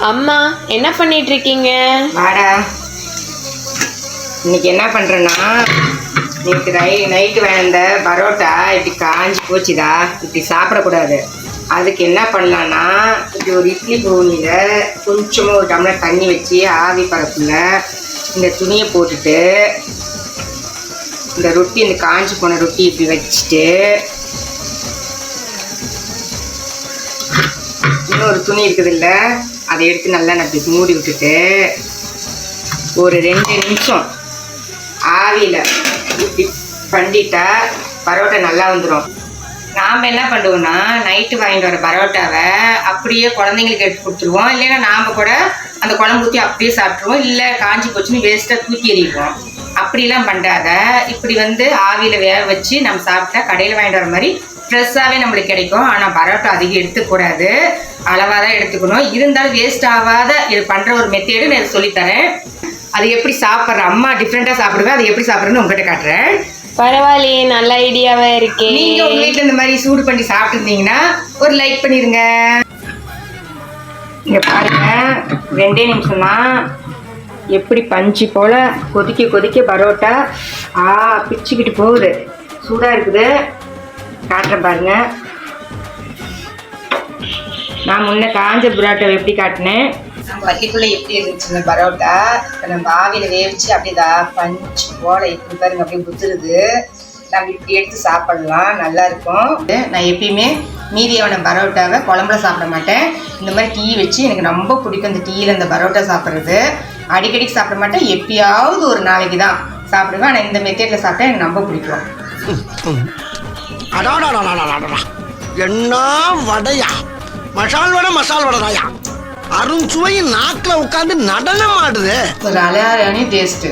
அம்மா என்ன பண்ணிட்டு இருக்கீங்க? வாடா. இன்னைக்கு என்ன பண்றேன்னா, நேற்று நைட்டு வேண்ட பரோட்டா இப்படி காஞ்சி போச்சுதா, இப்படி சாப்பிடக்கூடாது. அதுக்கு என்ன பண்ணலான்னா, இப்படி ஒரு இட்லி பூனியில் கொஞ்சமாக ஒரு டம்ளர் தண்ணி வச்சு ஆவி பரப்புல இந்த துணியை போட்டுட்டு இந்த ரொட்டி, இந்த காஞ்சி போன ரொட்டி இப்படி வச்சுட்டு இன்னொரு துணி இருக்குது இல்லை, அதை எடுத்து நல்லா நான் இப்படி மூடி விட்டுட்டு ஒரு 2 நிமிஷம் ஆவியில் இப்படி பண்ணிட்டா பரோட்டா நல்லா வந்துடும். நாம் என்ன பண்ணுவோம்னா, நைட்டு வாங்கிட்டு வர பரோட்டாவை அப்படியே குழந்தைங்களுக்கு எடுத்து கொடுத்துருவோம். இல்லைன்னா நாம் கூட அந்த குழம்பு ஊற்றி அப்படியே சாப்பிட்ருவோம். இல்லை காஞ்சி போச்சுன்னு வேஸ்ட்டாக தூக்கி எறிவோம். அப்படிலாம் பண்ணாத, இப்படி ஆவியில் வேக வச்சு நம்ம சாப்பிட்டா கடையில் வாங்கிட்டு வர மாதிரி ஃப்ரெஷ்ஷாகவே நம்மளுக்கு கிடைக்கும். ஆனால் பரோட்டா அதிகம் எடுத்துக்கூடாது, அளவாக தான் எடுத்துக்கணும். இருந்தாலும் வேஸ்ட் ஆகாத இது பண்ணுற ஒரு மெத்தேடு நான் சொல்லித்தரேன். அது எப்படி சாப்பிட்ற அம்மா டிஃப்ரெண்ட்டாக சாப்பிடுவேன், அது எப்படி சாப்பிட்றேன்னு உங்ககிட்ட காட்டுறேன். பரவாயில்லையே, நல்ல ஐடியாவா இருக்கே. நீங்கள் உங்கள் வீட்டில் இந்த மாதிரி சூடு பண்ணி சாப்பிட்டுருந்தீங்கன்னா ஒரு லைக் பண்ணிடுங்க. இங்கே பாருங்க, 2 நிமிஷம் தான். எப்படி பஞ்சு போல் கொதிக்க கொதிக்க பரோட்டா பிச்சுக்கிட்டு போகுது. சூடாக இருக்குது, காட்டுறேன் பாருங்க. நான் முன்ன காஞ்ச பரோட்டா எப்படி காட்டினேன், நம்ம வட்டிக்குள்ளே எப்படி இருந்துச்சு இந்த பரோட்டா. இப்போ நம்ம ஆவியில் வேவிச்சு அப்படியே பஞ்சு போல் எப்படி பாருங்க, அப்படியே குத்துருது. நம்ம இப்படி எடுத்து சாப்பிடலாம், நல்லா இருக்கும். நான் எப்பயுமே மீதியான பரோட்டாவை குழம்புல சாப்பிட மாட்டேன். இந்த மாதிரி டீ வச்சு எனக்கு ரொம்ப பிடிக்கும். இந்த டீயில் இந்த பரோட்டா சாப்பிட்றது அடிக்கடிக்கு சாப்பிட மாட்டேன், எப்பயாவது ஒரு நாளைக்கு தான் சாப்பிடுவேன். ஆனால் இந்த மெத்தேடில் சாப்பிட்டா எனக்கு ரொம்ப பிடிக்கும். என்ன வடையா, மசால் வடையா, அருஞ்சுவையின் நாக்கில் உட்காந்து நடனம் ஆடுது. ஒரு அழகான டேஸ்ட்டு,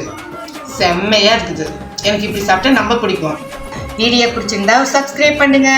செம்மையாக இருக்குது. எனக்கு இப்படி சாப்பிட்டா ரொம்ப பிடிக்கும். வீடியோ பிடிச்சிருந்தா சப்ஸ்கிரைப் பண்ணுங்க.